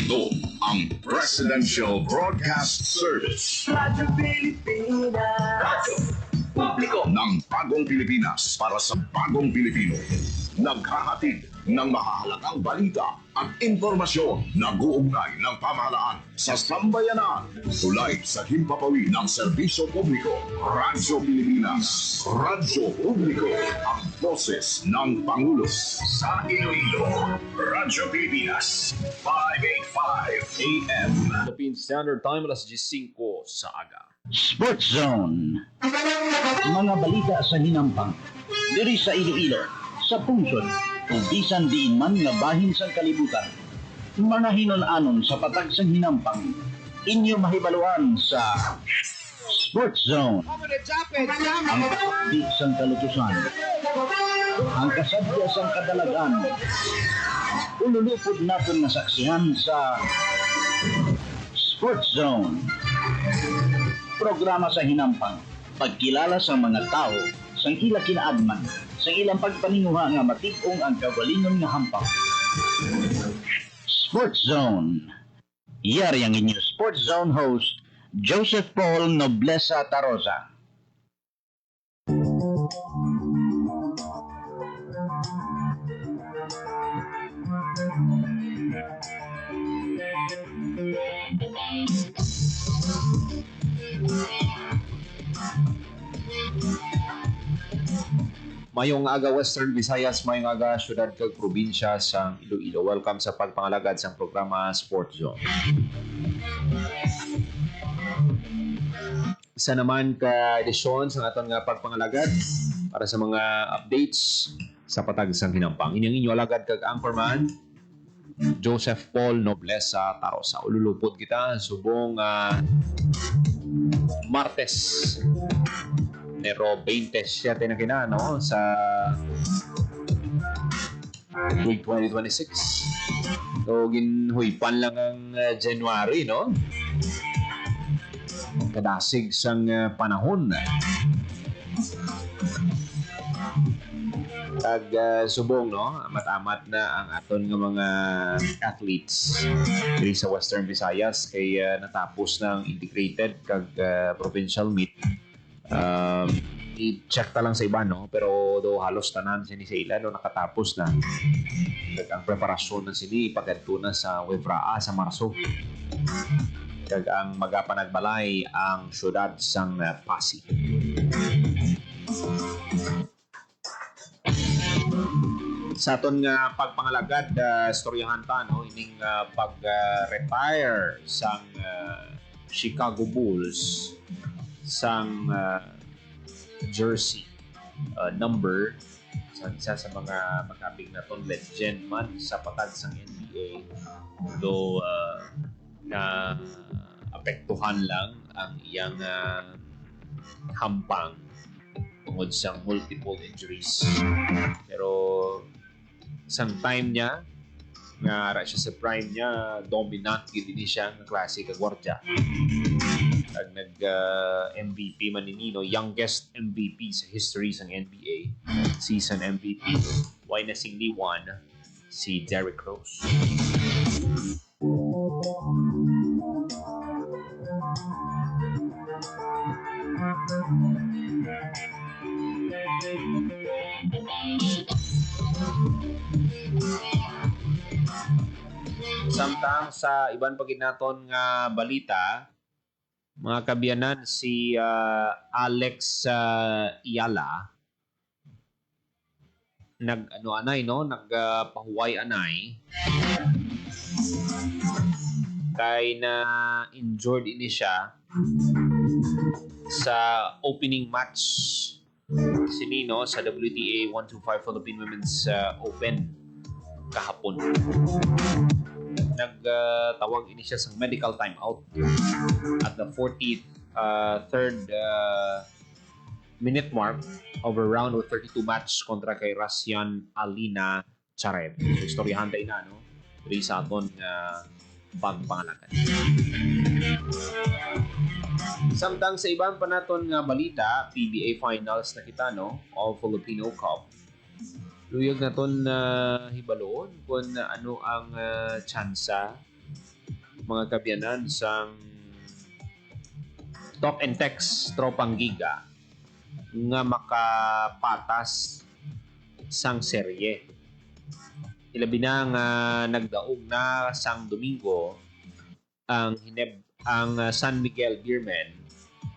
Ito ang Presidential Broadcast Service. Radyo Pilipinas. Radyo Publiko ng Bagong Pilipinas para sa Bagong Pilipino. Naghahatid ng mahahalagang balita at impormasyon na guugnay ng pamahalaan sa sambayanan. Tulay sa himpapawid ng serbisyo publiko. Radyo Pilipinas. Radyo Publiko. Ang boses ng Pangulo. Sa Iloilo, Radyo Pilipinas. 585 AM. Philippine Standard Time, alas 5 sa aga. Sports Zone. Mga balita sa hinampang. Diri sa Iloilo, sa pungsod, kung bisan diin man nga bahin sa kalibutan. Mga hinon-anon sa patag sa hinampang. Inyo mahibaluan sa Sports Zone. Ang pakdi sang kalutusan. Ang kasadya sang kadalagan. Ululupod natin na saksihan sa Sports Zone. Programa sa hinampang, pagkilala sa mga tao, sang ila kinaagman, sang ilang pagpaninguha nga matibong ang kawalingon nga hampang. Sports Zone. Yari ang inyong Sports Zone host, Joseph Paul Noblesa Tarosa. Mayong aga Western Visayas, mayong aga syudad kag probinsya sang Iloilo. Welcome sa pagpangalagad sang programa Sports Zone. Isa naman ka edisyon sa aton nga pagpangalagad para sa mga updates sa patag sang hinampang. Inyong inyo alagad kag anchorman Joseph Paul Noblesa Tarosa. Ululupod kita subong Martes Enero 27 na kina, no? Sa week 2026. So, ginhuipan lang ang January, no? Kadasig sang panahon. Tag subong, no? Amat-amat na ang aton nga mga athletes diri sa Western Visayas kay natapos ng integrated kag provincial meet. I-check ta lang sa iba, no? Pero do halos tanan sini sa ila no nakatapos na. Kag ang preparasyon na sini pagadto na sa Webraa sa Marso. Kag ang magapanagbalay ang syudad sang Pasig. Sa aton nga pagpangalagad, istoryahan ta, no? Ining pag-retire sang Chicago Bulls sang jersey number sa isa sa mga makabig na ton legend man sa patag sang NBA, though na apektuhan lang ang iyang hampang tungod sa multiple injuries, pero sang time niya nga ra siya sa prime niya, dominant gid ni siya nga klase ka gwardiya. Ag nag-MVP man ni Nino, youngest MVP sa history ng NBA, season MVP. Why na singli one si Derrick Rose. Samtang sa iban paginaton nga balita, mga kabiyanan, si Alex Iyala nagpahuway anay kay na injured ini siya sa opening match sinino sa WTA 125 Philippine Women's Open kahapon. Nagtawag ini siya sa medical timeout at the 43rd minute mark of a round of 32 match kontra kay Rasyan Alina Charet. So, istoryahan tayo na, no? Diri sa aton pagpangalakan. Samtang sa ibang panaton nga balita, PBA Finals na kita, no? All Filipino Cup. Luyag na ton hibaloon kung ano ang tsansa mga kabyanan sang Talk and Text Tropang Giga nga makapatas sang serye. Ilabi na nga nagdaog na sang Domingo ang San Miguel Beermen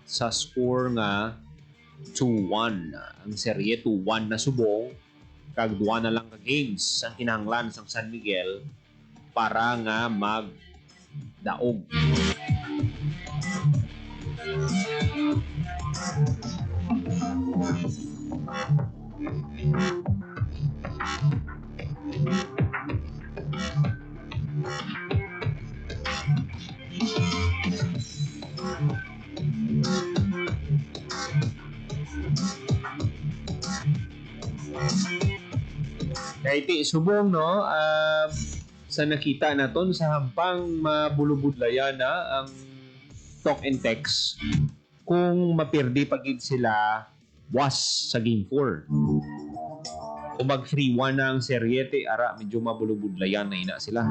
sa score nga 2-1. Ang serye 2-1 na subong kag duwa na lang ka games ang kinahanglan sang San Miguel para nga magdaog. Kahit subong no, sa nakita naton sa hampang mabulubudlayan na ang Talk and Text kung mapirdi pagid sila was sa Game 4. Kung mag 3-1 na ang seryete, ara, medyo mabulubudlayan na ina sila.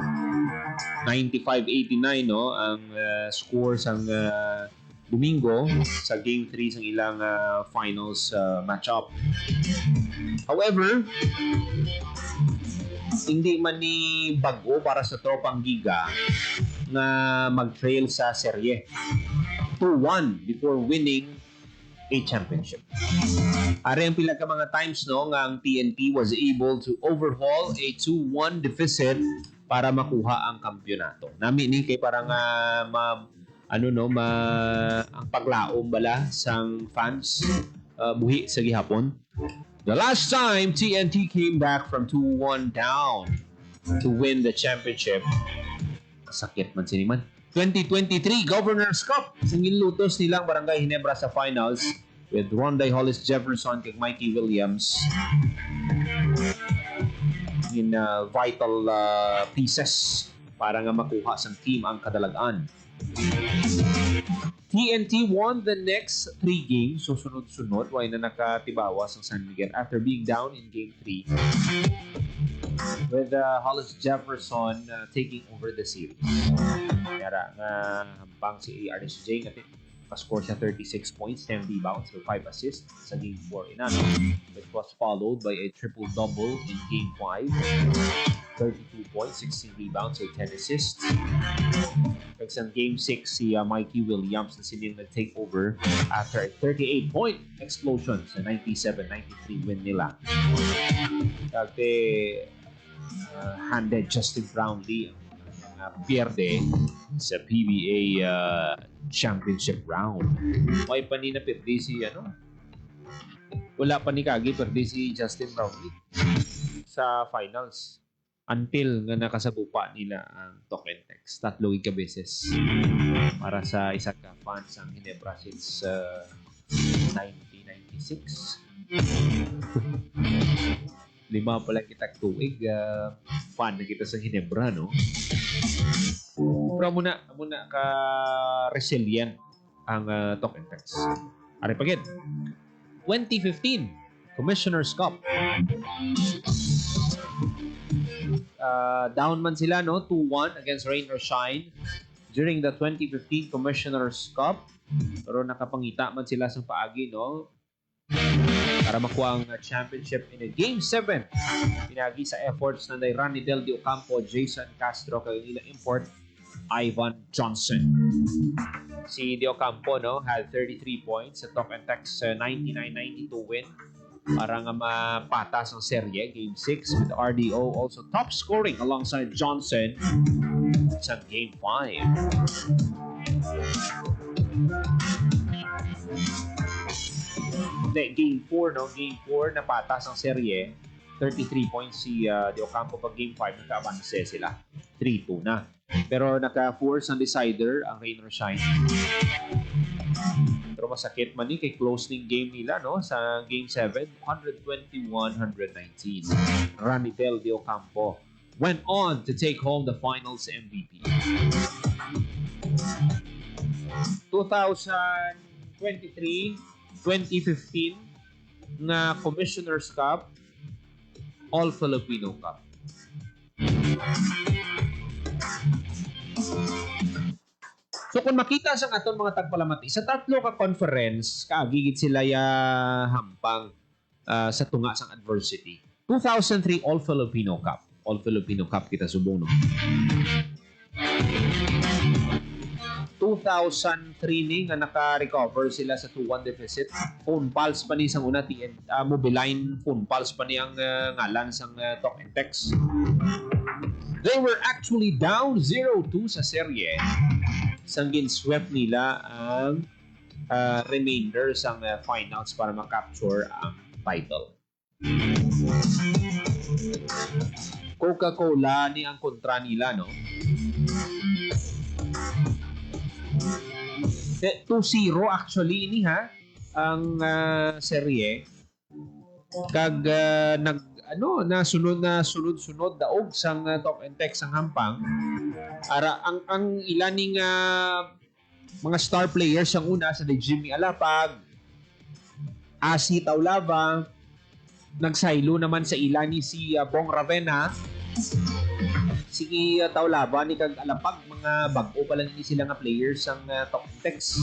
95-89 no, ang score sang Domingo sa Game 3 sang ilang finals matchup. However, hindi man ni bago para sa Tropang Giga na mag-trail sa serye 2-1 before winning a championship. Ari ang pila ka mga times no nga ang TNT was able to overhaul a 2-1 deficit para makuha ang kampyonato. Nami ni kay parang ang paglaom bala sang fans buhi sa gihapon. The last time TNT came back from 2-1 down to win the championship, sakit man siniman. 2023 Governor's Cup. Singin lutos nilang Barangay Ginebra sa finals with Ronday Hollis Jefferson kag Mikey Williams in vital pieces para nga makuha sang team ang kadalagan. TNT won the next 3 games, so sunod-sunod, way na nakatibawas ang San Miguel after being down in Game 3 with Hollis Jefferson taking over the series. Kaya nga hampang si RSJ nga pa-score siya 36 points, 10 rebounds, with 5 assists sa Game 4 inano, which was followed by a triple-double in Game 5. 32 points, 16 rebounds, with 10 assists. Kaya sa Game 6, si Mikey Williams na silang nag-take over after a 38-point explosion sa 97-93 win nila. Kaya handed Justin Brownlee ang pierde sa PBA championship round. May pa ni na perdi si wala pa ni kagi perdi si Justin Brownlee sa finals until nga nakasagupa nila ang Talk and Text 3 ka beses para sa isa ka fans ang Ginebra since 1996. Lima pa lang kita tuig fan na kita sa Ginebra, no? Pero muna ka resilient ang Talk and Text. Ari pagid 2015 Commissioner's Cup. Down man sila no 2-1 against Rain or Shine during the 2015 Commissioner's Cup, pero nakapangita man sila sa paagi no para makuha ang championship in a Game 7. Pinagi sa efforts na ni Ronnie Del de Ocampo, Jason Castro, kag ilang import Ivan Johnson. Si De Ocampo no had 33 points sa Talk and Text 99-92 win para nga mapatas ang serye Game 6, with RDO also top scoring alongside Johnson sa Game 5. Game 4 no, Game 4 napatas ang serye 33 points si De Ocampo. Pag Game 5 nagka-avanse sila 3-2 na, pero naka-force ang decider ang Rain or Shine. Pero masakit man kay closing game nila no sa Game 7, 121-119. Ranitel De Ocampo went on to take home the finals MVP. 2023-2015 na Commissioner's Cup, All Filipino Cup. So kung makita sa aton mga tagpalamati, sa tatlo ka conference, kaagigit sila ya hampang sa tunga sang adversity. 2003 All Filipino Cup. All Filipino Cup kita subong, no? 2003 ni nga naka-recover sila sa 2-1 deficit. Phone pulse pa ni sang una Mobiline phone pulse pa ni ang ngalan sang talk and text. They were actually down 0-2 sa serye. Sanggin swept nila ang remainder sang finals para makapture ang title. Coca-Cola ni ang kontra nila, no? 2-0 actually ini ha ang serye kag nasunod daog sang talk and text ang hampang ara ang ilaning mga star players ang una sa Jimmy Alapag, Asi Taulava, nagsaylo naman sa ilani si Bong Ravena, si Taulava ni kag Alapag, mga bag-o pa lang ini sila nga players ang talk and text.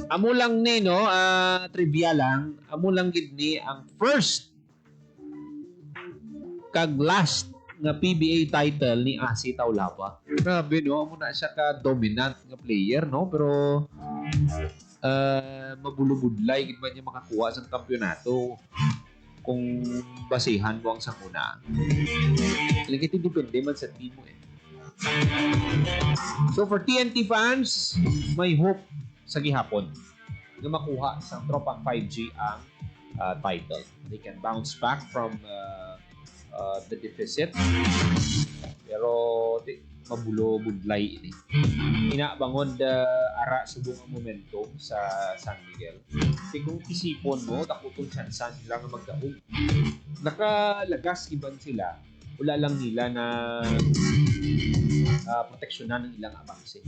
Amo lang ni no, trivia lang, amo lang gid ni ang first kag last nga PBA title ni Asi Taulava. Grabe no, amo na siya ka dominant nga player no, pero mabulubudlay gid man niya makakuha sa kampeonato kung basihan mo ang sakuna. Lagi depende man sa team mo eh. So for TNT fans, may hope sa gihapon na makuha sa Tropang 5G ang title. They can bounce back from the deficit. Pero mabulo-budlay ini. Inabangon ara subong ang momentum sa San Miguel. Kasi kung isipon mo, takutong tsansan sila nga magdaog. Nakalagas iban sila. Wala lang nila na proteksyonan ng ilang abangse.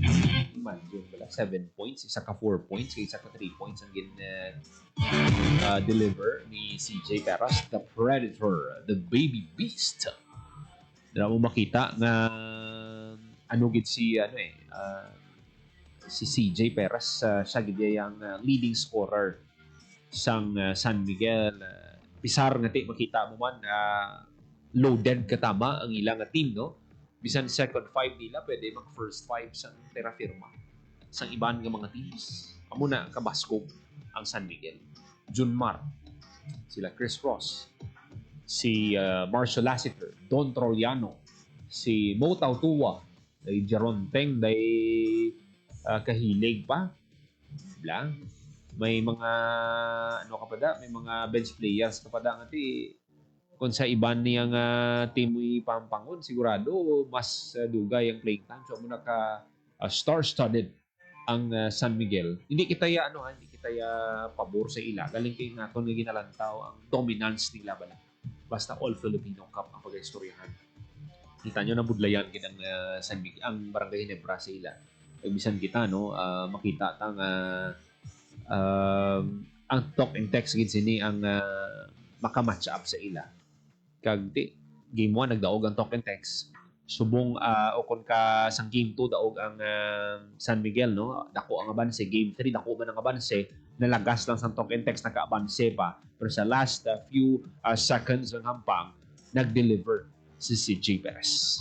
Imagine, wala 7 points, isa ka 4 points, isa ka 3 points ang deliver ni CJ Perez, the Predator, the Baby Beast. Dala mo makita na gid si si CJ Perez siya gid yang leading scorer sang San Miguel. Pisar nga makita mo man loaded katama ang ilang team, no? Bisan second 5 nila, pwede mag first 5 sa terra firma sang iban nga mga teams. Amo na kabaskog ang San Miguel. Junmar, sila Chris Ross, si Marshall Lassiter, Don Troliano, si Mo Tautua, day Jeron Teng, day kahilig pa. Bla. May mga may mga bench players kapada nga ti kung sa iban niyang team pampangon, sigurado mas dugay ang playing time. So muna ka star-studded ang San Miguel. Hindi kita pabor sa ila. Galing kayo natin nga ginalantaw ang dominance nila bala. Basta All Filipino Cup ang pag-istoryahan. Kita nyo na budlayan kinang San Miguel, ang Barangay Ginebra sa ila. Bisan kita, no, makita tang ang talk and text gid sini ang maka-match up sa ila. Kag game 1 nagdaog ang talk and text. Subong o kon ka sang game 2 daog ang San Miguel, no. Dako ang abanse. Game 3 dako man ang abanse. Nalagas lang sang talk and text, naka-abanse pa. Pero sa last few seconds ng hampang, nag-deliver si CJ Perez.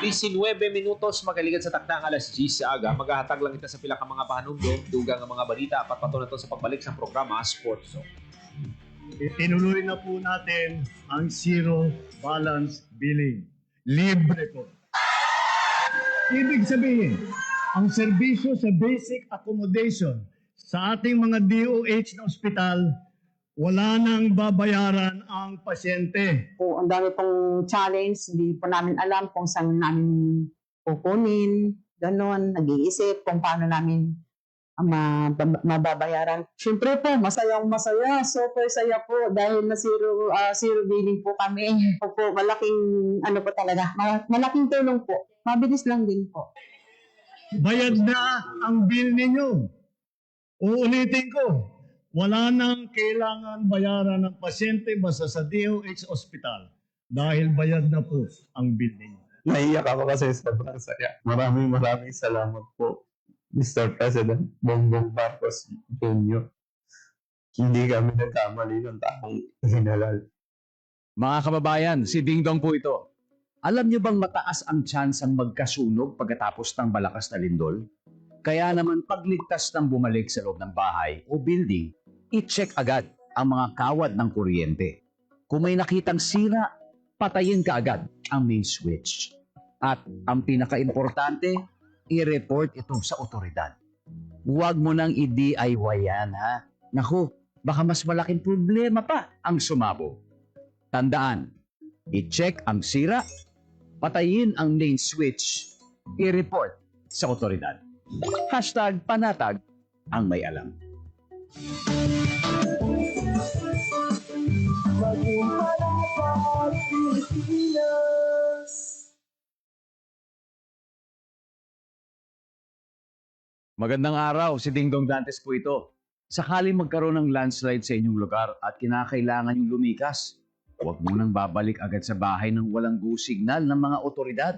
19 minutos magaligad sa takdang alas 10 sa aga. Maghahatag lang ita sa pila ka mga pahanumdom, dugang ang mga balita, apat pato na to sa pagbalik sa programa Sports Zone. Itinuloy na po natin ang zero balance billing. Libre po. Ibig sabihin, ang serbisyo sa basic accommodation sa ating mga DOH na ospital, wala nang babayaran ang pasyente. Po, ang dami pong challenge, hindi po namin alam kung saan namin kukunin, gano'n, nag-iisip kung paano namin mababayaran. Siyempre po, masayang masaya, super saya po dahil na zero billing po kami. Po, malaking po talaga, malaking tulong po. Mabilis lang din po. Bayad na ang bill ninyo. Uulitin ko, wala nang kailangan bayaran ng pasyente basta sa DOH Hospital dahil bayad na po ang building. Naiyak ako kasi sobrang saya. Maraming salamat po, Mr. President Bongbong Marcos Jr. Hindi kami nagkamali ng taong hinalal. Mga kababayan, si Ding Dong po ito. Alam niyo bang mataas ang chance ang magkasunog pagkatapos ng malakas na lindol? Kaya naman pagligtas ng bumalik sa loob ng bahay o building, i-check agad ang mga kawad ng kuryente. Kung may nakitang sira, patayin ka agad ang main switch. At ang pinaka-importante, i-report ito sa otoridad. Huwag mo nang i-DIY yan, ha? Naku, baka mas malaking problema pa ang sumabog. Tandaan, i-check ang sira, patayin ang main switch, i-report sa otoridad. #panatag ang may alam. Magandang araw, si Ding Dong Dantes po ito. Sakaling magkaroon ng landslide sa inyong lugar at kinakailangan yung lumikas, huwag munang babalik agad sa bahay ng walang go signal ng mga otoridad.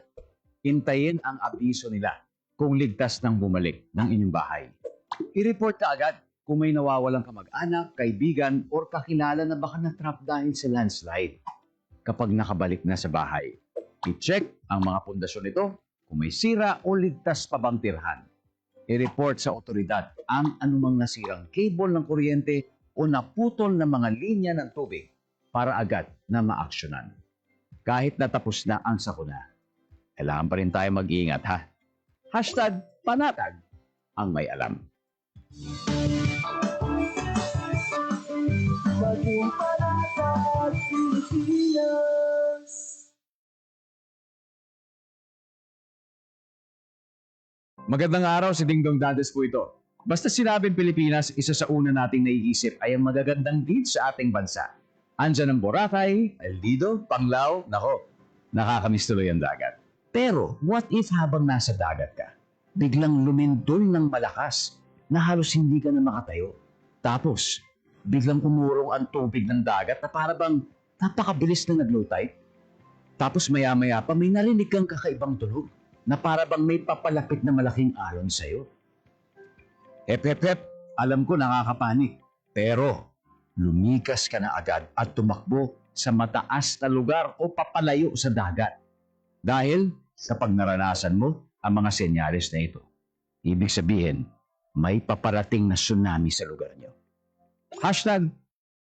Hintayin ang abiso nila kung ligtas nang bumalik ng inyong bahay. I-report ka agad kung may nawawalang kamag-anak, kaibigan, or kakilala na baka na-trap dahil sa landslide. Kapag nakabalik na sa bahay, i-check ang mga pundasyon nito kung may sira o ligtas pa bang tirhan. I-report sa otoridad ang anumang nasirang cable ng kuryente o naputol na mga linya ng tubig para agad na maaksyonan. Kahit natapos na ang sakuna, kailangan pa rin tayo mag-iingat, ha? #panatag ang may alam. Magandang araw, si Ding Dong Dantes po ito. Basta sinabing Pilipinas, isa sa una nating naiisip ay ang magagandang beach sa ating bansa. Andyan ang Boracay, El Nido, Panglao, nako, nakakamiss tuloy ang dagat. Pero what if habang nasa dagat ka, biglang lumindol ng malakas na halos hindi ka na makatayo? Tapos, biglang umurong ang tubig ng dagat na para bang napakabilis na nag-low tide? Tapos maya-maya pa may narinig kang kakaibang tunog na para bang may papalapit na malaking alon sa'yo. Hep, alam ko nakakapanik. Pero, lumikas ka na agad at tumakbo sa mataas na lugar o papalayo sa dagat. Dahil, kapag naranasan mo ang mga senyales na ito, ibig sabihin, may paparating na tsunami sa lugar nyo.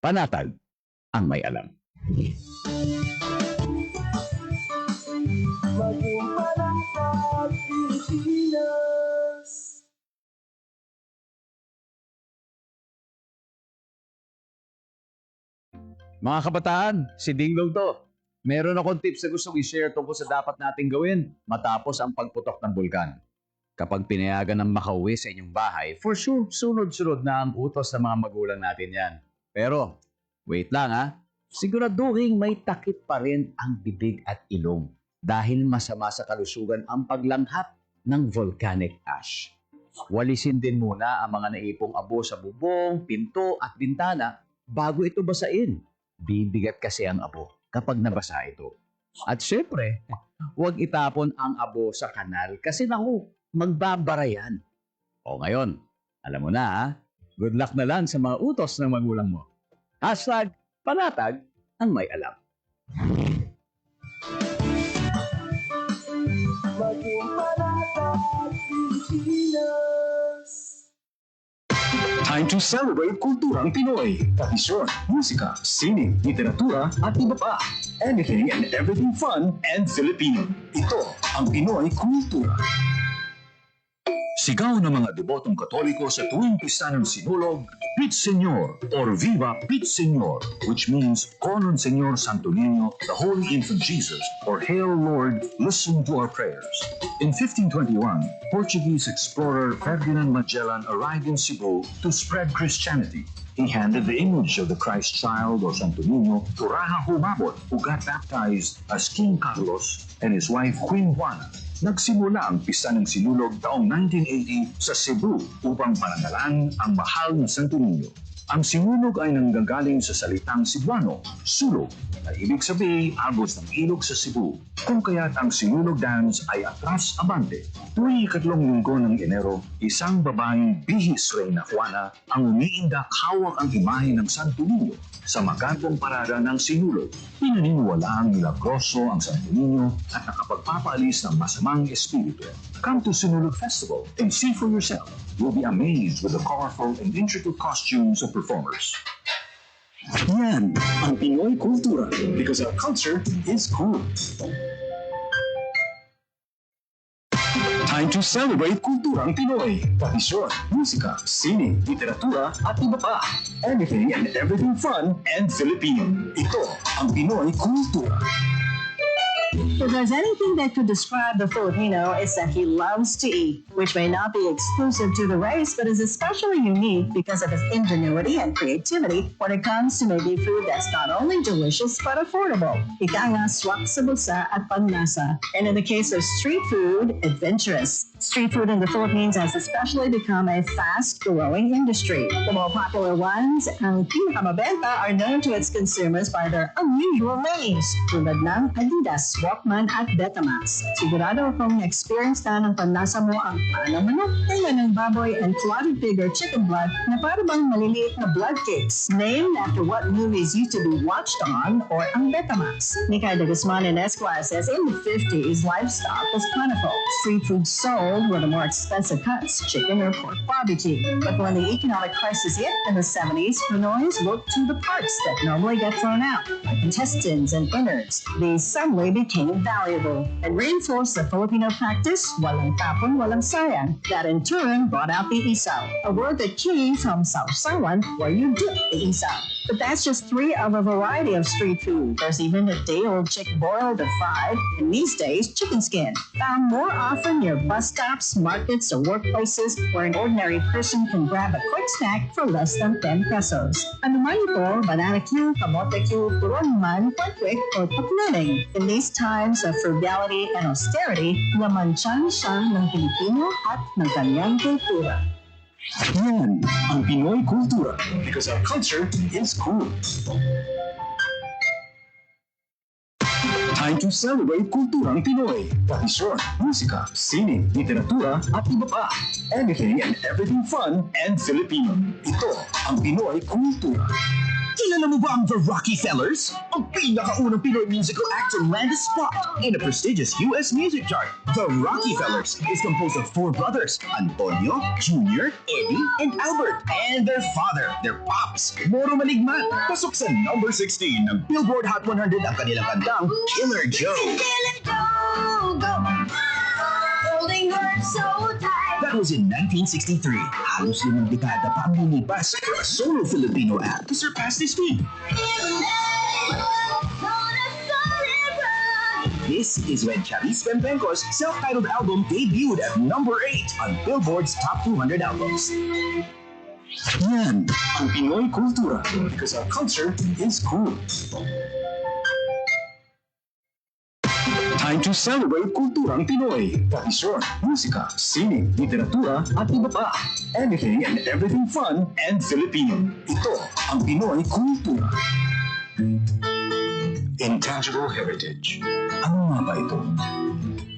#panatag ang may alam. Mga kabataan, si Ding Dong to. Meron akong tips na gustong i-share tungkol sa dapat nating gawin matapos ang pagputok ng bulkan. Kapag pinayagan ng makauwi sa inyong bahay, for sure, sunod-sunod na ang utos ng mga magulang natin yan. Pero, wait lang ha, siguraduhin may takip pa rin ang bibig at ilong dahil masama sa kalusugan ang paglanghap ng volcanic ash. Walisin din muna ang mga naipong abo sa bubong, pinto at bintana bago ito basain. Bibigat kasi ang abo kapag nabasa ito. At syempre, huwag itapon ang abo sa kanal kasi naku, magbabara yan. O ngayon, alam mo na ha, good luck na lang sa mga utos ng magulang mo. #panatag ang may alam. Time to celebrate kulturang Pinoy. Tradisyon, musika, sining, literatura, at iba pa. Anything and everything fun and Filipino. Ito ang Pinoy Kultura. Sigaw ng mga debotong Katoliko sa tuwing pista ng sinulog, Pit Señor or Viva Pit Señor, which means Call on Señor Santo Niño, the Holy Infant Jesus, or Hail Lord, listen to our prayers. In 1521, Portuguese explorer Ferdinand Magellan arrived in Cebu to spread Christianity. He handed the image of the Christ child or Santo Niño to Raja Humabon, who got baptized as King Carlos and his wife Queen Juana. Nagsimula ang Pista ng Sinulog taong 1980 sa Cebu upang parangalan ang mahal na Santo Niño. Ang sinulog ay nanggagaling sa salitang Cebuano, sulog, na ibig sabihin agos ng ilog sa Cebu. Kung kaya't ang sinulog dance ay atras abante. Tuwing ikatlong linggo ng Enero, isang babaeng bihis Reyna Juana ang umiindak hawak ang imahe ng Santo Niño sa magandang parada ng sinulog. Pinaniniwala ang milagroso ang Santo Niño at nakapagpapaalis ng masamang espiritu. Come to Sinulog Festival and see for yourself. You'll be amazed with the colorful and intricate costumes of performers. Yan ang Pinoy kultura because our culture is cool. Time to celebrate kulturang Pinoy. Tradisyon, musika, sining, literatura at iba pa. Anything and everything fun and Filipino. Ito ang Pinoy kultura. If there's anything that could describe the Filipino, it's that he loves to eat, which may not be exclusive to the race, but is especially unique because of his ingenuity and creativity when it comes to making food that's not only delicious but affordable. Ika nga, swak sa bulsa at panlasa. And in the case of street food, adventurous. Street food in the Philippines has especially become a fast-growing industry. The more popular ones, ang pinakamabenta, are known to its consumers by their unusual names, tulad ng Adidas, Walkman at Betamax. Sigurado akong na-experience na ng panlasa mo ang panang manok, kaya ng baboy and clotted pig or chicken blood na para bang maliliit na blood cakes, named after what movies used to be watched on, or ang Betamax. Mikay de Guzman and Esquire says in the 50s, livestock was plentiful. Street food sold were the more expensive cuts, chicken or pork barbecue. But when the economic crisis hit in the 70s, Pinoys looked to the parts that normally get thrown out, like intestines and innards. These suddenly became valuable and reinforced the Filipino practice, walang tapon, walang sayang. That in turn brought out the isaw, a word that came from sausawan, where you dip the isaw. But that's just 3 of a variety of street food. There's even a day-old chicken boiled or fried, and these days, chicken skin. Found more often near bus stops, markets, or workplaces where an ordinary person can grab a quick snack for less than 10 pesos. Ano man ito, banana cue, kamote cue, turon man, quick, or paklaning. In these times of frugality and austerity, laman-tiyan siya ng Pilipino at ng kanyang kultura. Yan ang Pinoy kultura because our culture is cool. Time to celebrate kulturang Pinoy. Tradisyon, musika, sining, literatura at iba pa. Anything and everything fun and Filipino. Ito ang Pinoy kultura. Kilala mo ba ang The Rockefellers? Ang pinakaunang Pinoy musical act to land a spot in a prestigious U.S. music chart. The Rockefellers is composed of 4 brothers, Antonio, Junior, Eddie, and Albert, and their father, their pops, Moro Maligman. Pasok sa number 16 ng Billboard Hot 100 ang kanilang kantang Killer Joe. Killer Joe, go! Holding her so tight. That was in 1963. Halos 5 dekada pa ang lilipas for a solo Filipino act to surpass this feat. This is when Charis Pempenco's self-titled album debuted at number 8 on Billboard's Top 200 albums. Yan ang Pinoy kultura because our culture is cool. Time to celebrate kulturang Pinoy. Tradisyon, musika, sining, literatura at iba pa. Anything and everything fun and Filipino. Ito ang Pinoy kultura. Intangible heritage. Ano nga ba ito?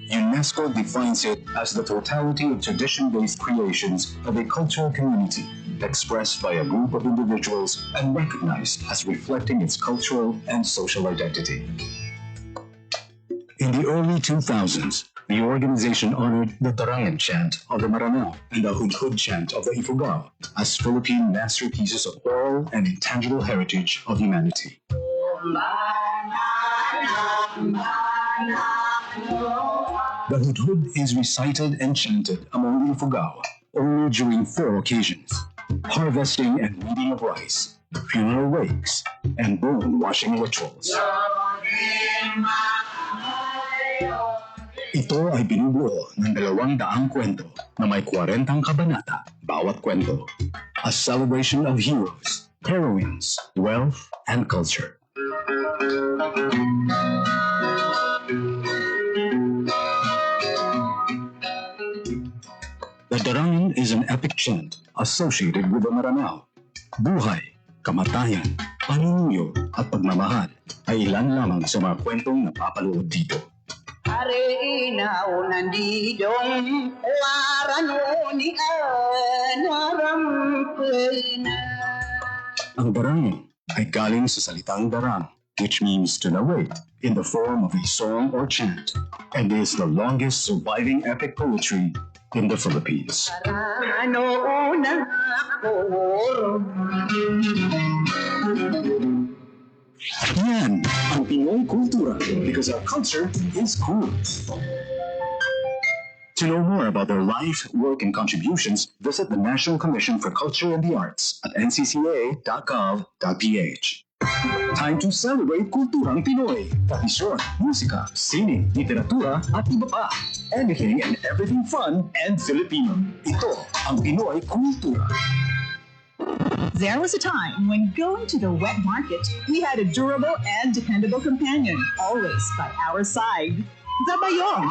UNESCO defines it as the totality of tradition-based creations of a cultural community expressed by a group of individuals and recognized as reflecting its cultural and social identity. In the early 2000s, the organization honored the Tarayan chant of the Maranao and the Hudhud chant of the Ifugao as Philippine masterpieces of oral and intangible heritage of humanity. The Hudhud is recited and chanted among the Ifugao only during 4 occasions: harvesting and weeding of rice, funeral wakes, and bone washing rituals. Ito ay binubuo ng 200 kwento na may 40 kabanata bawat kwento. A celebration of heroes, heroines, wealth, and culture. Darangin is an epic chant associated with the Maranao. Buhay, kamatayan, panunuyo at pagmamahal ay ilan lamang sa mga kwentong napapaloob dito. Arena o nandidong warano ni Anwarampena. Ang darangin ay galing sa salitang darang, which means to narrate in the form of a song or chant, and is the longest surviving epic poetry in the Philippines. Ano na ako? Yan ang Pinoy kultura because our culture is cool. To know more about their life, work, and contributions, visit the National Commission for Culture and the Arts at ncca.gov.ph. Time to celebrate kulturang Pinoy. Tradisyon, musika, sining, literatura, at iba pa. Anything and everything fun and Filipino. Ito ang Pinoy kultura. There was a time when going to the wet market, we had a durable and dependable companion, always by our side, the bayong.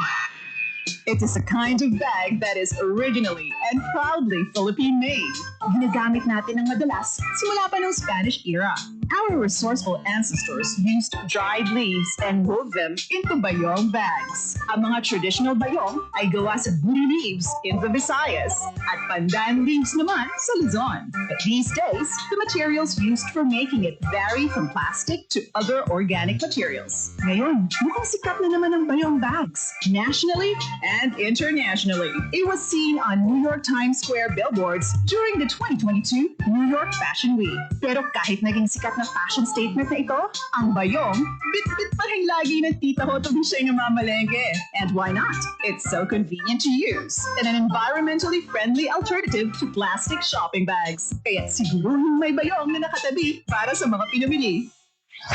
It is a kind of bag that is originally and proudly Philippine-made. Ginagamit natin ng madalas simula pa ng Spanish era. Our resourceful ancestors used dried leaves and wove them into bayong bags. Ang mga traditional bayong ay gawa sa buri leaves in the Visayas at pandan leaves naman sa Luzon. But these days, the materials used for making it vary from plastic to other organic materials. Ngayon, mukhang sikat na naman ang bayong bags. Nationally and internationally, it was seen on New York Times Square billboards during the 2022 New York Fashion Week. Pero kahit naging sikat na fashion statement na ito, ang bayong, bit-bit pa rin lagi ng tita ko tuwing siya'y namamalengke. And why not? It's so convenient to use and an environmentally friendly alternative to plastic shopping bags. Kaya siguruhin may bayong na nakatabi para sa mga pinamili.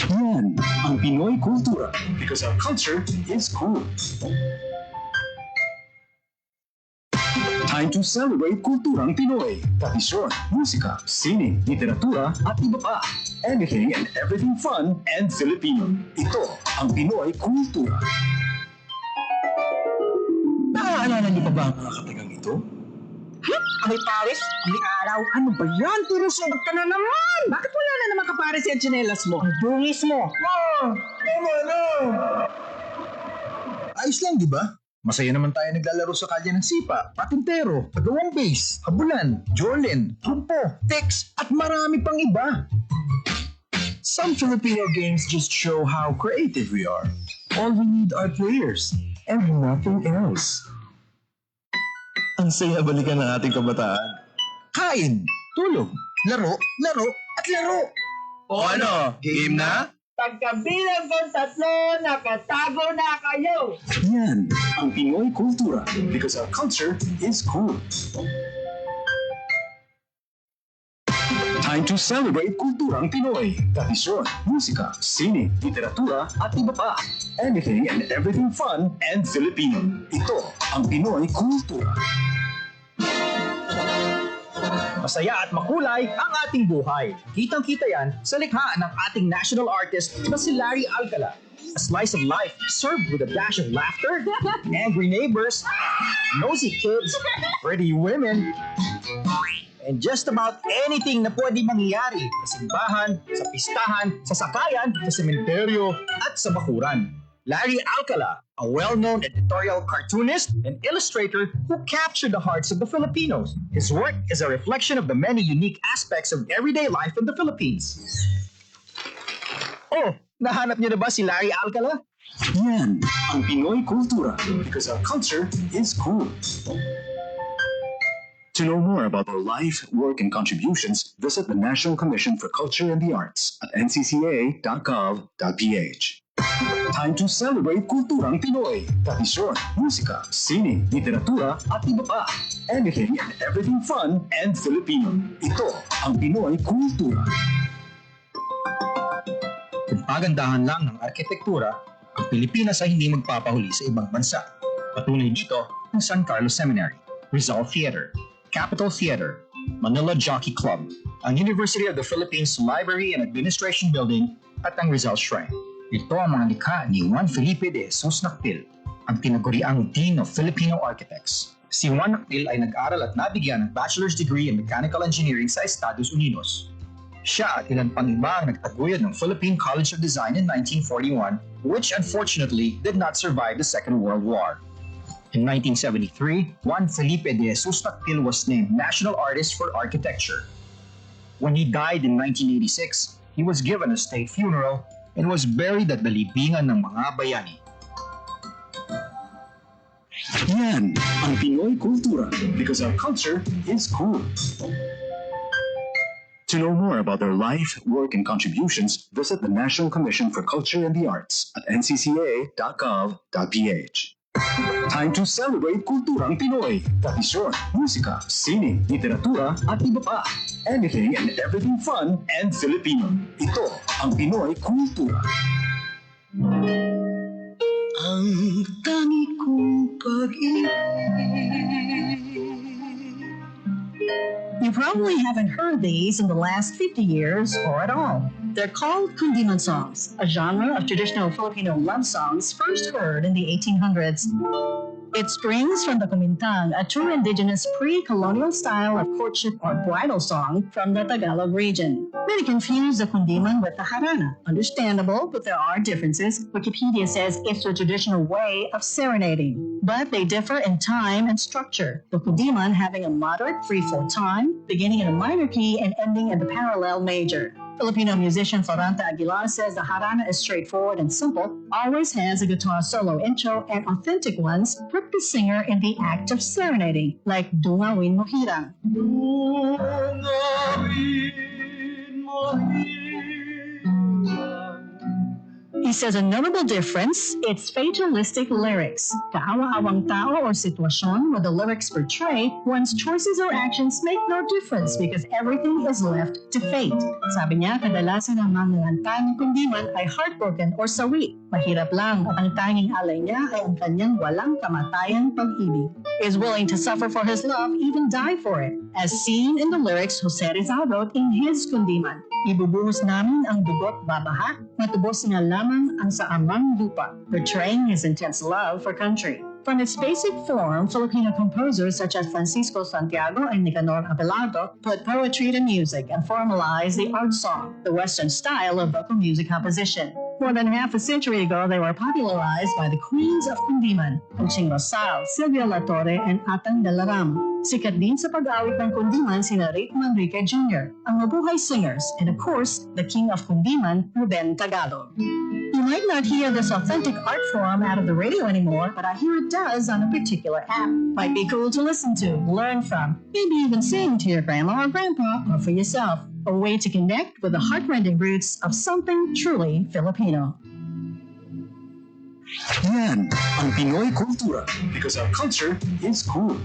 Yan ang Pinoy kultura because our culture is cool. Time to celebrate kulturang Pinoy. Tradisyon, musika, sining, literatura, at iba pa. Anything and everything fun and Filipino. Ito ang Pinoy kultura. Naaalala niyo pa ba ang mga katagang ito? Ay, Paris, ang araw. Ano ba yan? Tiro sunod ka na naman. Bakit wala na naman kapares yung tsinelas mo? Ang dungis mo. Tama na! Ayos lang, di ba? Masaya naman tayo naglalaro sa kalye ng sipa, patintero, pagawang base, habulan, jolin, trumpo, text, at marami pang iba. Some Filipino games just show how creative we are. All we need are players and nothing else. Ang saya balikan ng ating kabataan. Kain, tulog, laro, at laro. O ano, game na? Pagkabilang kong 3, nakatago na kayo. Yan ang Pinoy kultura because our culture is cool. Time to celebrate kulturang Pinoy. Tradisyon, musika, sining, literatura, at iba pa. Anything and everything fun and Filipino. Ito ang Pinoy kultura. Masaya at makulay ang ating buhay. Kitang-kita yan sa likha ng ating national artist na si Larry Alcala. A slice of life served with a dash of laughter, angry neighbors, nosy kids, pretty women, and just about anything na pwede mangyari sa simbahan, sa pistahan, sa sakayan, sa sementeryo, at sa bakuran. Larry Alcala, a well-known editorial cartoonist and illustrator who captured the hearts of the Filipinos. His work is a reflection of the many unique aspects of everyday life in the Philippines. Oh, nahanap niyo na ba si Larry Alcala? Yan ang Pinoy kultura because our culture is cool. To know more about their life, work, and contributions, visit the National Commission for Culture and the Arts at ncca.gov.ph. Time to celebrate kulturang Pinoy. Tradisyon, musika, sining, literatura, at iba pa. Anything and everything fun and Filipino. Ito ang Pinoy kultura. Kung pagandahan lang ng arkitektura, ang Pilipinas ay hindi magpapahuli sa ibang bansa. Patunay dito ang San Carlos Seminary, Rizal Theater, Capitol Theater, Manila Jockey Club, ang University of the Philippines Library and Administration Building, at ang Rizal Shrine. Ito ang mga likha ni Juan Felipe de Jesus Nakpil, ang tinaguriang Dean of Filipino Architects. Si Juan Actil ay nag-aral at nabigyan ng bachelor's degree in mechanical engineering sa Estados Unidos. Siya at ilan pang iba ang nagtaguyod ng Philippine College of Design in 1941, which unfortunately did not survive the Second World War. In 1973, Juan Felipe de Jesus Actil was named National Artist for Architecture. When he died in 1986, he was given a state funeral and was buried at the libingan ng mga bayani. Yan ang Pinoy Kultura because our culture is cool. To know more about their life, work, and contributions, visit the National Commission for Culture and the Arts at ncca.gov.ph. Time to celebrate kulturang Pinoy. Tradisyon, musika, sining, literatura, at iba pa. Anything and everything fun and Filipino. Ito ang Pinoy Kultura. Ang tangi kong pag-ibig. You probably haven't heard these in the last 50 years or at all. They're called kundiman songs, a genre of traditional Filipino love songs first heard in the 1800s. It springs from the kumintang, a true indigenous pre-colonial style of courtship or bridal song from the Tagalog region. Many confuse the kundiman with the harana. Understandable, but there are differences. Wikipedia says it's a traditional way of serenading, but they differ in time and structure. The kundiman having a moderate 3/4 time, beginning in a minor key and ending in the parallel major. Filipino musician Floranta Aguilar says the harana is straightforward and simple, always has a guitar solo intro, and authentic ones put the singer in the act of serenading, like Dungawin Mohirang. He says a notable difference, it's fatalistic lyrics. Kaawa-awang tao or sitwasyon where the lyrics portray one's choices or actions make no difference because everything is left to fate. Sabi niya, kadalasan ang mga nganta ng kundiman ay heartbroken or sawi. Mahirap lang at ang tanging alay niya ay ang kanyang walang kamatayang pag-ibig. He is willing to suffer for his love, even die for it. As seen in the lyrics Jose Rizal wrote in his kundiman. Ibubuhos namin ang dugot babaha, matubos nga lamang ang sa amang lupa, portraying his intense love for country. From its basic form, Filipino composers such as Francisco Santiago and Nicanor Abelardo put poetry to music and formalized the art song, the Western style of vocal music composition. More than half a century ago, they were popularized by the queens of kundiman, Conching Rosal, Silvia La Torre, and Atang de la Rama. Sikat din sa pag-awit ng kundiman sina Rick Manrique Jr., ang mabuhay singers, and of course, the king of kundiman, Ruben Tagalog. You might not hear this authentic art form out of the radio anymore, but I hear it does on a particular app. Might be cool to listen to, learn from, maybe even sing to your grandma or grandpa or for yourself. A way to connect with the heartrending roots of something truly Filipino. Yan ang Pinoy Kultura because our culture is cool.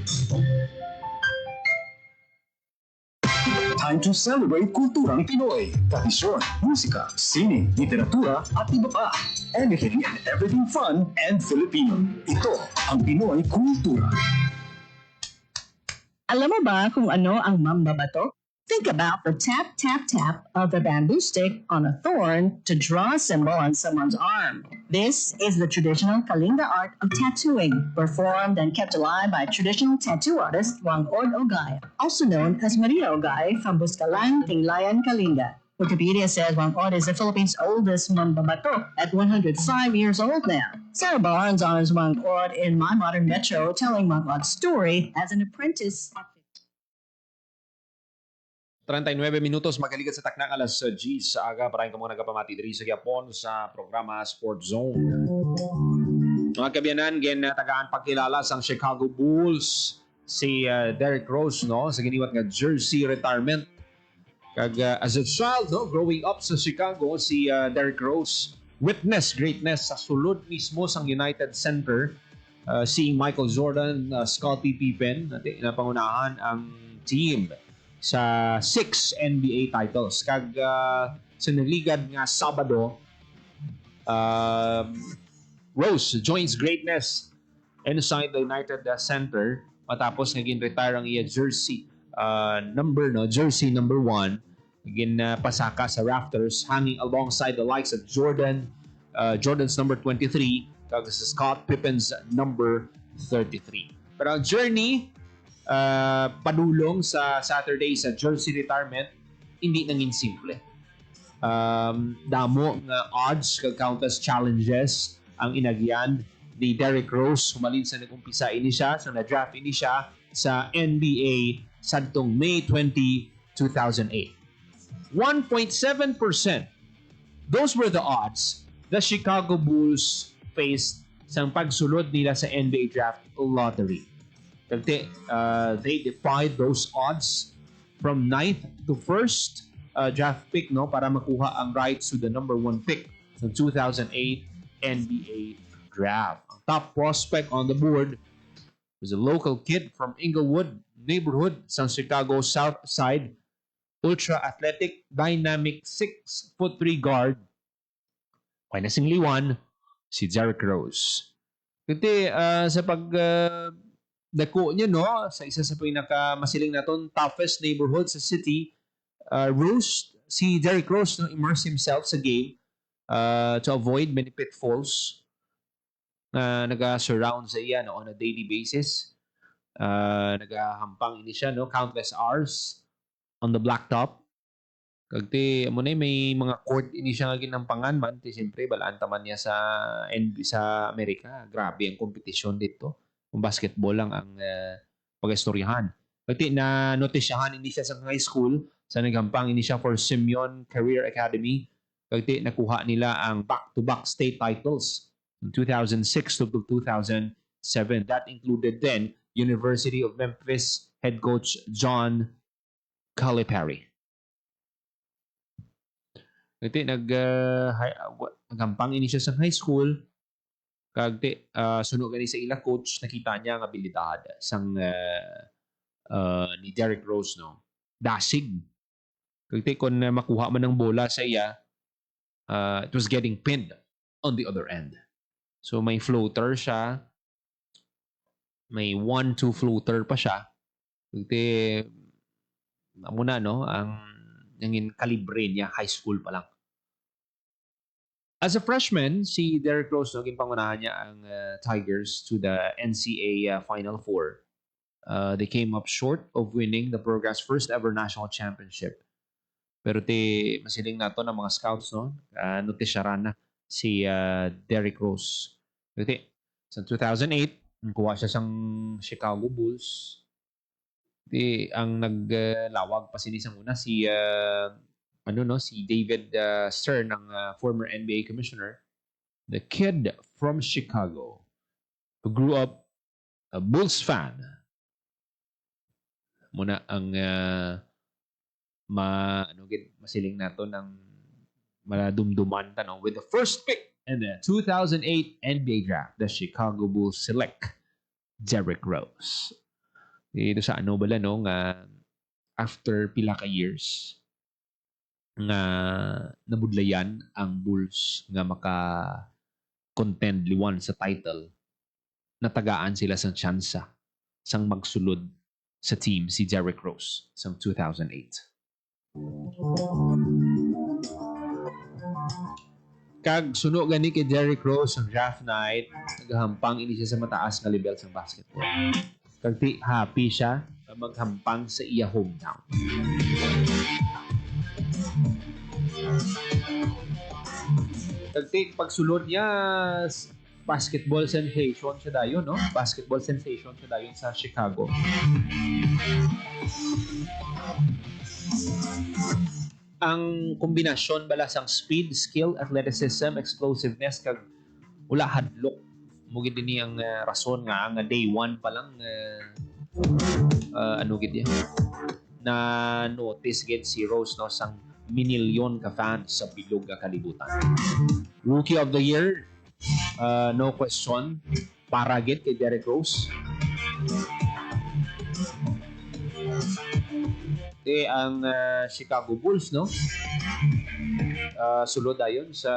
Time to celebrate kulturang Pinoy. Tradisyon, musika, sining, literatura, at iba pa. Anything and everything fun and Filipino. Ito ang Pinoy Kultura. Alam mo ba kung ano ang mambabato? Think about the tap, tap, tap of the bamboo stick on a thorn to draw a symbol on someone's arm. This is the traditional Kalinga art of tattooing, performed and kept alive by traditional tattoo artist Wangod Ogay, also known as Maria Ogay from Buscalan, Tinglayan, Kalinga. Wikipedia says Wangod is the Philippines' oldest mambabato at 105 years old now. Sarah Barnes honors Wangod in My Modern Metro, telling Wangod's story as an apprentice. 39 minutos magaligat sa taknang alas 10 sa aga. Parahin ka muna nagapamati diri sa Gyapon sa programa Sport Zone. Mga kabyanan, tagaan pagkilala sa Chicago Bulls si Derrick Rose, no, sa giniwat nga jersey retirement. Kag as a child, no, growing up sa Chicago, si Derrick Rose witness greatness sa sulod mismo sang United Center, seeing Michael Jordan, Scottie Pippen, na pangunahan ang team sa 6 NBA titles. Kag sa naligad nga Sabado, Rose joins greatness inside the United Center matapos naging retire ang iya jersey jersey number 1 naging pasaka sa rafters, hanging alongside the likes of Jordan's number 23 kag sa Scott Pippen's number 33. Pero ang journey padulong sa Saturday sa jersey retirement, hindi nanging simple. Damo nga odds kag countless challenges ang inagyan ni Derrick Rose. Humalin sa nag-umpisa ini siya, sa na-draft ini siya sa NBA sadtong May 20, 2008. 1.7%. Those were the odds the Chicago Bulls faced sa pagsulod nila sa NBA draft lottery. They defied those odds from 9th to 1st draft pick, no, para makuha ang rights to the number 1 pick sa 2008 NBA draft. Ang top prospect on the board was a local kid from Inglewood neighborhood sa Chicago South Side, ultra-athletic, dynamic 6'3" guard. Kaya nasing liwan, si Derrick Rose. Kasi sa dako niya, no, sa isa sa pinakamasiling naton toughest neighborhood sa city, si Derrick Rose, no, immerse himself sa game to avoid many pitfalls na naga-surround sa iya, no, on a daily basis. Nagahampang ini siya, no, countless hours on the blacktop. Kagti mo na may mga court ini siya nga ginampangan man, siyempre balaan taman niya sa Amerika. Grabe ang kompetisyon dito. Kung basketball lang ang pag-istoryahan. Kagti na notisyahan ini siya sa high school, sa naghampang ini siya for Simeon Career Academy. Kagti nakuha nila ang back-to-back state titles in 2006 to 2007. That included then University of Memphis head coach John Calipari. Kagti naghampang ini siya sa high school. Kagti sunog gani sa ila coach, nakita niya ang abilidad sang ni Derrick Rose, no. Dasig. Kagti kung makuha man ng bola sa iya, it was getting pinned on the other end. So may floater siya. May 1-2 floater pa siya. Kagti muna, no, ang kalibre niya high school pa lang. As a freshman, si Derrick Rose, naging pangunahan niya ang Tigers to the NCAA Final Four. They came up short of winning the program's first ever national championship. Pero masiling na to ng mga scouts, no? Notisyaran na si Derrick Rose. Kasi sa 2008, kuha siya sang Chicago Bulls. Ang naglawag pa sinisang una si David Stern, ng former NBA commissioner, the kid from Chicago who grew up a Bulls fan. Muna ang masiling nato ng maladumduman tanong with the first pick in the 2008 NBA draft, the Chicago Bulls select Derrick Rose. Dito sa bala, no, nga after pila ka years nga nabudlayan ang Bulls nga maka-contend liwan sa title, natagaan sila sa tsansa sang magsulod sa team si Derrick Rose sa 2008. Kag suno gani kay Derrick Rose ang draft night, naghampang ini siya sa mataas nga level sa basketball. Kag happy siya na maghampang sa iya hometown. Kag pagsulod niya, basketball sensation siya dayon, no? Basketball sensation siya dayon sa Chicago. Ang kombinasyon bala sang speed, skill, athleticism, explosiveness kag wala hadlok mo gid ni ang rason nga ang day 1 pa lang na notice gid si Rose, no, sang minilyon ka fans sa bilog nga kalibutan. Rookie of the year, no question, para gid kay Derrick Rose. Ang Chicago Bulls, no, sulod ayon sa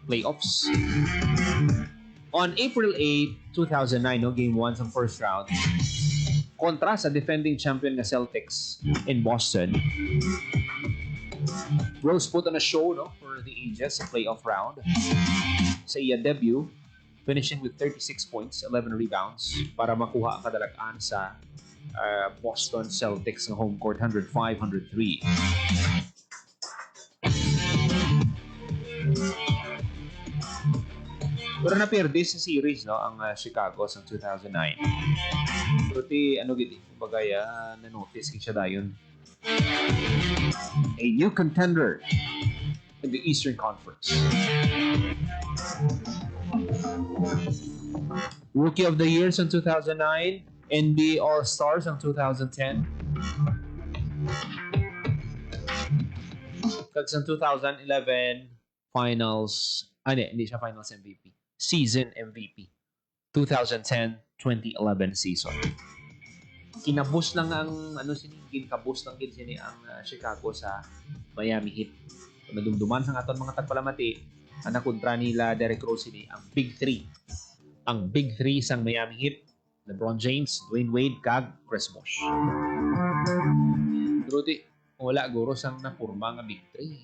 playoffs. On April 8, 2009, no, Game 1 sa first round, kontra sa defending champion na Celtics in Boston. Rose put on a show, no, for the ages sa playoff round. Sa iya debut, finishing with 36 points, 11 rebounds para makuha ang kadalagaan sa Boston Celtics ng home court 105-103. Pero na-perde sa series, no, ang Chicago sa 2009. Pero gini, bagay, na-notice siya dayon. A new contender in the Eastern Conference. Rookie of the Year sa 2009, NBA All-Stars ang 2010. Kag sa 2011 Finals, hindi siya Finals MVP. Season MVP. 2010-2011 season. Kinabus lang ang ginkabus lang sini ang Chicago sa Miami Heat. Madumduman sa aton mga tagpalamati, ang nakontra nila Derrick Rose sini ang Big Three. Ang Big Three sang Miami Heat, LeBron James, Dwayne Wade, kag Chris Bosh. Pero wala guro sang napurma nga Big Three.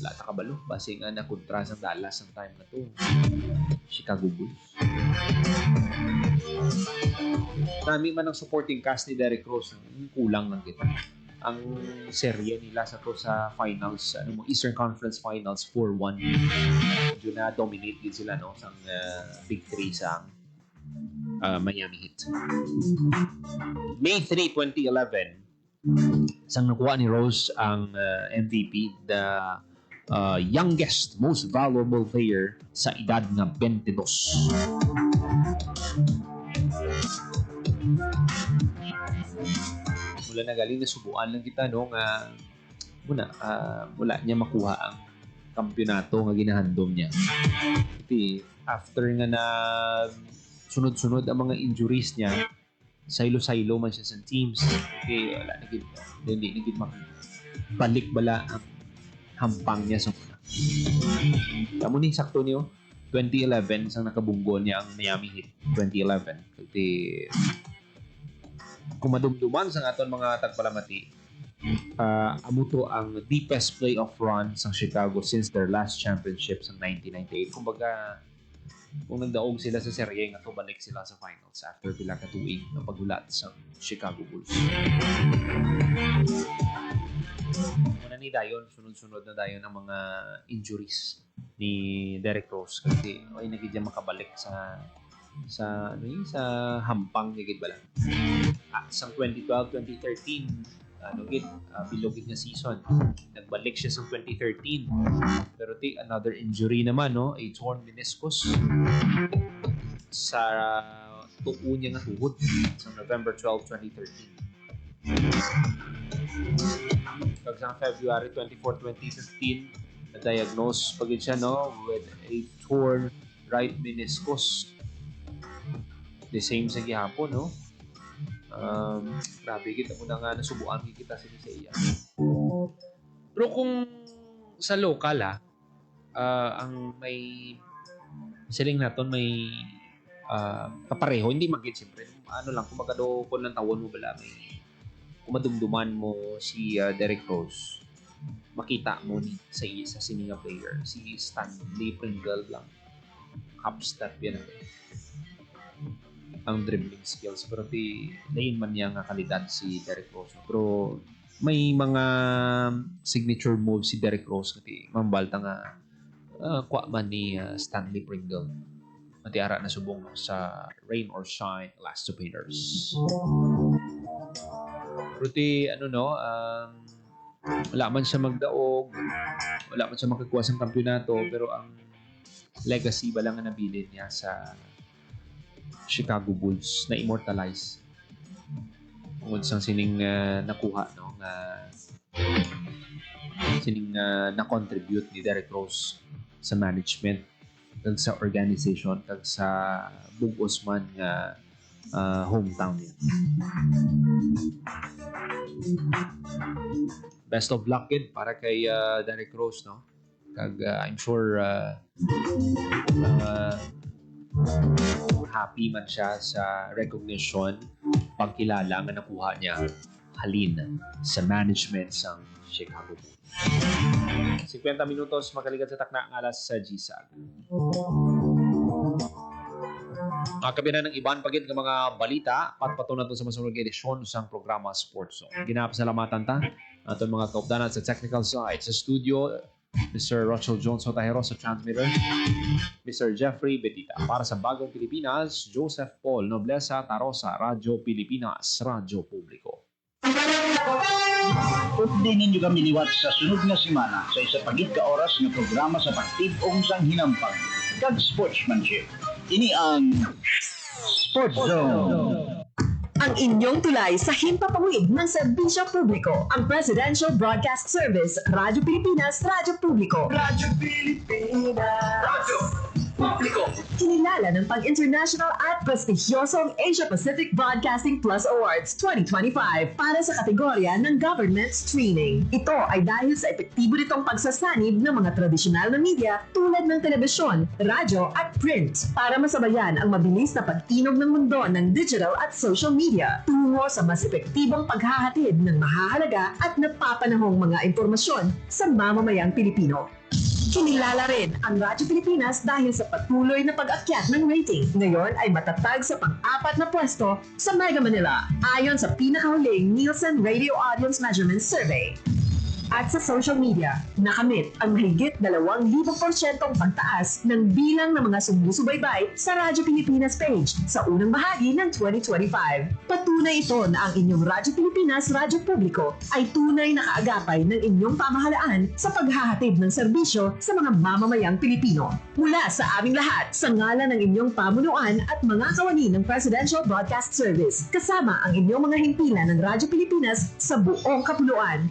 Wala ta kabalo base nga nakontra sa Dallas ang time na to. Chicago Bulls. Dami man ang supporting cast ni Derrick Rose, kulang lang kita. Ang serye nila sa finals, Eastern Conference Finals 4-1. Medyo na-dominate din sila, no, sa Big Three sa Miami Heat. May 3, 2011, sang nakuha ni Rose ang MVP, the youngest, most valuable player sa edad nga 22. Mula na galing nasubuan lang kita, no, nga wala niya makuha ang kampyonato nga ginahandom niya. After nga na sunod-sunod ang mga injuries niya, saylo-saylo man siya sa teams. Wala hindi nagid balik bala ang hampang niya sa una. Tamo ni sakto niyo 2011 sang nakabunggo niya ang Miami Heat 2011. Kasi kung madumduman sa aton mga tagpalamati, amuto ang deepest playoff run sa Chicago since their last championship sa 1998. Kumbaga, kung nagdaog sila sa serye, nga balik sila sa finals after pila ka tuig ng paghulat sa Chicago Bulls. Muna ni dayon, sunod-sunod na dayon ang mga injuries ni Derrick Rose kasi nagidya makabalik sa hampang higit bala. Sa 2012-2013, bilogid na season. Nagbalik siya sa 2013. Pero another injury naman, no, a torn meniscus sa tuo niya nga tuhod sa November 12, 2013. Kag sa February 24, 2015, na-diagnose pagid siya, no, with a torn right meniscus. The same sa gihapon, no? Grabe, kita mo na nga nasubuan kita sa iya. Pero kung sa local, ang may siling naton may kapareho, hindi magiging siyempre. Lang, kumbaga do kung lang tawon mo bala, may kumadumduman mo si Derrick Rose, makita mo sa sininga player, si Stanley Pringle lang. Upstep yan ang dribbling skills, pero lain man niya nga kalidad si Derrick Rose. Pero may mga signature moves si Derrick Rose kasi mambalta nga kwa man ni Stanley Pringle. Matiara na subong sa Rain or Shine Last Two Painters. Pero wala man siya magdaog, wala man siya makakuha sa kampyonato, pero ang legacy ba lang ang nabilin niya sa Chicago Bulls na immortalize kung saan sining nakuha, no, sining na-contribute ni Derrick Rose sa management kag sa organization kag sa bugos man nga hometown niya. Best of luck kid para kay Derrick Rose, no, kag I'm sure happy man siya sa recognition, pagkilala nga nakuha niya halin sa management sa Chicago Bulls. 50 minutos makaligan sa takna ng alas sa GSAG. Kabinan ng iban pagit ng mga balita, patpatunan to sa masunod nga edisyon sa programa Sports Zone. Ginapasalamatan ta aton mga kaupdanan sa technical side. Sa studio, Mr. Rochelle Jones Otahero sa transmitter, Mr. Jeffrey Betita. Para sa Bagong Pilipinas, Joseph Paul Noblesa Tarosa, Radyo Pilipinas, Radyo Publiko. Updating ninyo kami liwat sa sunod na semana sa isa pagit ka oras nga programa sa pagtibong sang hinampang kag sportsmanship. Ini ang Sports Zone. Ang inyong tulay sa himpapawid ng serbisyo publiko, ang Presidential Broadcast Service, Radyo Pilipinas, Radyo Publiko. Radyo Pilipinas. Radyo Publiko. Kinilala ng pang-international at prestigyosong Asia Pacific Broadcasting Plus Awards 2025 para sa kategorya ng Government Streaming. Ito ay dahil sa epektibo nitong pagsasanib ng mga tradisyonal na media tulad ng telebisyon, radyo at print para masabayan ang mabilis na pag-inog ng mundo ng digital at social media tungo sa mas epektibong paghahatid ng mahahalaga at napapanahong mga impormasyon sa mamamayang Pilipino. Kinilala rin ang Radyo Pilipinas dahil sa patuloy na pag-akyat ng rating. Ngayon ay matatag sa pang-4 na pwesto sa Mega Manila ayon sa pinakahuling Nielsen Radio Audience Measurement Survey. At sa social media, nakamit ang mahigit 2,000% pagtaas ng bilang ng mga sumusubaybay sa Radyo Pilipinas page sa unang bahagi ng 2025. Patunay ito na ang inyong Radyo Pilipinas Radyo Publiko ay tunay na kaagapay ng inyong pamahalaan sa paghahatid ng serbisyo sa mga mamamayang Pilipino. Mula sa aming lahat, sa ngalan ng inyong pamunuan at mga kawani ng Presidential Broadcast Service, kasama ang inyong mga himpilan ng Radyo Pilipinas sa buong kapuluan.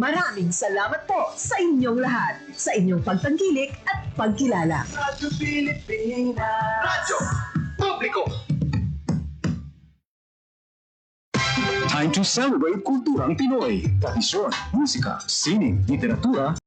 Maraming salamat po sa inyong lahat, sa inyong pagtangkilik at pagkilala. Radyo Pilipinas. Radyo Publiko. Time to celebrate kulturang Pinoy. Tradisyon, musika, sining, literatura,